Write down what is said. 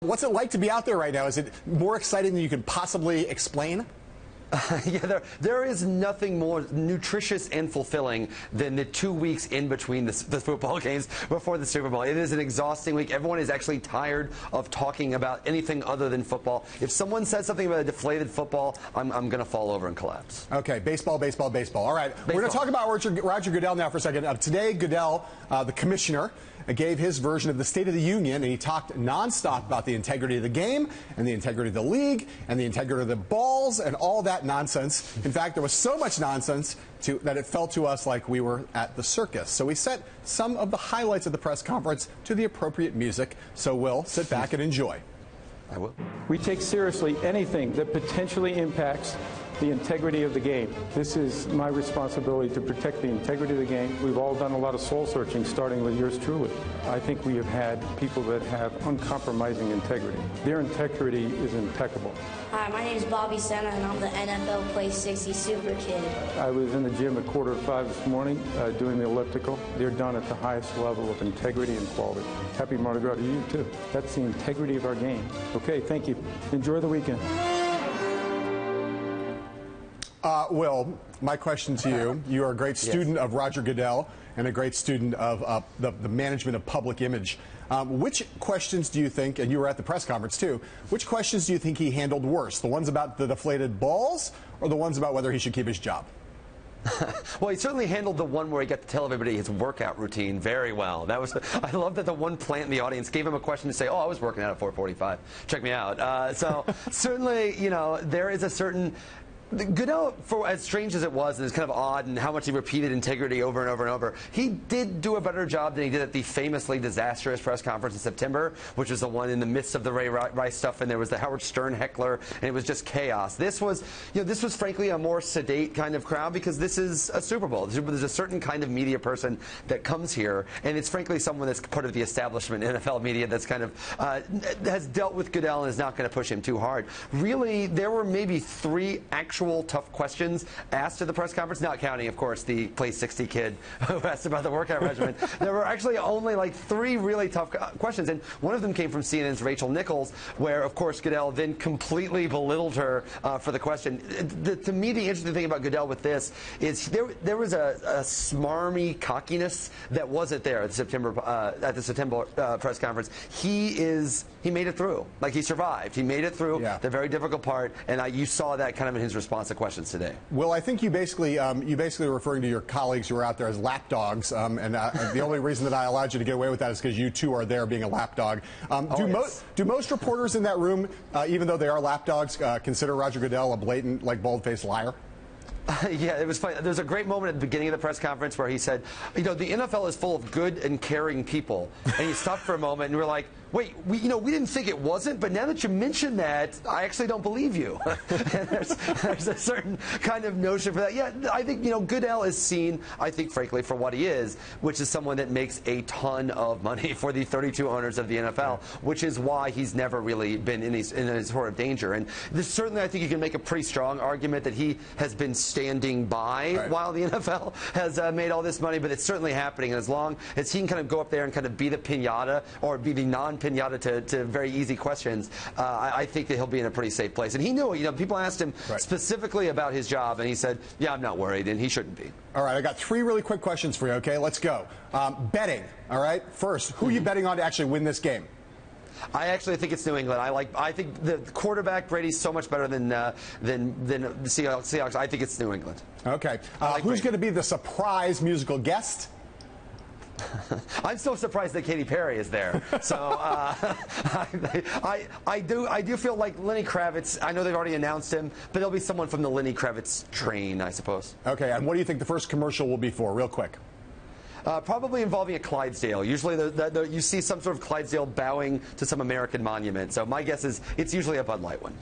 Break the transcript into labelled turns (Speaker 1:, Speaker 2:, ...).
Speaker 1: What's it like to be out there right now? Is it more exciting than you can possibly explain?
Speaker 2: Yeah, there is nothing more nutritious and fulfilling than the 2 weeks in between the football games before the Super Bowl. It is an exhausting week. Everyone is actually tired of talking about anything other than football. If someone says something about a deflated football, I'm going to fall over and collapse.
Speaker 1: Okay, baseball. All right,
Speaker 2: baseball.
Speaker 1: We're going to talk about Roger Goodell now for a second. Today, Goodell, the commissioner, gave his version of the State of the Union, and he talked nonstop about the integrity of the game and the integrity of the league and the integrity of the balls and all that nonsense. In fact, there was so much nonsense that it felt to us like we were at the circus. So we set some of the highlights of the press conference to the appropriate music. So we'll sit back and enjoy.
Speaker 2: I will.
Speaker 3: We take seriously anything that potentially impacts the integrity of the game. This is my responsibility to protect the integrity of the game. We've all done a lot of soul searching, starting with yours truly. I think we have had people that have uncompromising integrity. Their integrity is impeccable.
Speaker 4: Hi, my name is Bobby Senna, and I'm the NFL Play 60 Super Kid.
Speaker 3: I was in the gym at 4:45 this morning doing the elliptical. They're done at the highest level of integrity and quality. Happy Mardi Gras to you, too. That's the integrity of our game. Okay, thank you. Enjoy the weekend.
Speaker 1: Will, my question to you, you are a great student of Roger Goodell and a great student of the management of public image. Which questions do you think, and you were at the press conference too, which questions do you think he handled worse? The ones about the deflated balls or the ones about whether he should keep his job?
Speaker 2: Well, he certainly handled the one where he got to tell everybody his workout routine very well. I love that the one plant in the audience gave him a question to say, oh, I was working out at 4:45. Check me out. So certainly, you know, there is a certain... Goodell, for as strange as it was, and it's kind of odd, and how much he repeated integrity over and over and over, he did do a better job than he did at the famously disastrous press conference in September, which was the one in the midst of the Ray Rice stuff, and there was the Howard Stern heckler, and it was just chaos. This was, frankly a more sedate kind of crowd because this is a Super Bowl. There's a certain kind of media person that comes here, and it's frankly someone that's part of the establishment NFL media that's kind of has dealt with Goodell and is not going to push him too hard. Really, there were maybe three actual tough questions asked at the press conference, not counting, of course, the Play 60 kid who asked about the workout regimen. There were actually only like three really tough questions, and one of them came from CNN's Rachel Nichols, where, of course, Goodell then completely belittled her for the question. To me, the interesting thing about Goodell with this is there was a smarmy cockiness that wasn't there at the September press conference. He made it through. Like, he survived. He made it through the very difficult part, and you saw that kind of in his response to questions today.
Speaker 1: Well, I think you basically were referring to your colleagues who were out there as lapdogs, and the only reason that I allowed you to get away with that is because you too are there being a lapdog. Do most reporters in that room, even though they are lapdogs, consider Roger Goodell a blatant, like, bald-faced liar?
Speaker 2: Yeah, it was funny. There's a great moment at the beginning of the press conference where he said, the NFL is full of good and caring people. And he stopped for a moment and we're like, wait, we didn't think it wasn't, but now that you mention that, I actually don't believe you. And there's a certain kind of notion for that. Yeah, I think, Goodell is seen, I think, frankly, for what he is, which is someone that makes a ton of money for the 32 owners of the NFL, which is why he's never really been in any sort of danger. And certainly, I think you can make a pretty strong argument that he has been standing by while the NFL has made all this money, but it's certainly happening. And as long as he can kind of go up there and kind of be the pinata or be the non-pinata to very easy questions, I think that he'll be in a pretty safe place. And he knew it. People asked him specifically about his job, and he said, yeah, I'm not worried, and he shouldn't be.
Speaker 1: All right, I got three really quick questions for you, okay? Let's go. Betting, all right? First, who are you betting on to actually win this game?
Speaker 2: I actually think it's New England. I think the quarterback Brady's so much better than the Seahawks. I think it's New England.
Speaker 1: Okay. Who's going to be the surprise musical guest?
Speaker 2: I'm still surprised that Katy Perry is there. So I do feel like Lenny Kravitz. I know they've already announced him, but there'll be someone from the Lenny Kravitz train, I suppose.
Speaker 1: Okay. And what do you think the first commercial will be for? Real quick.
Speaker 2: Probably involving a Clydesdale. Usually you see some sort of Clydesdale bowing to some American monument. So my guess is it's usually a Bud Light one.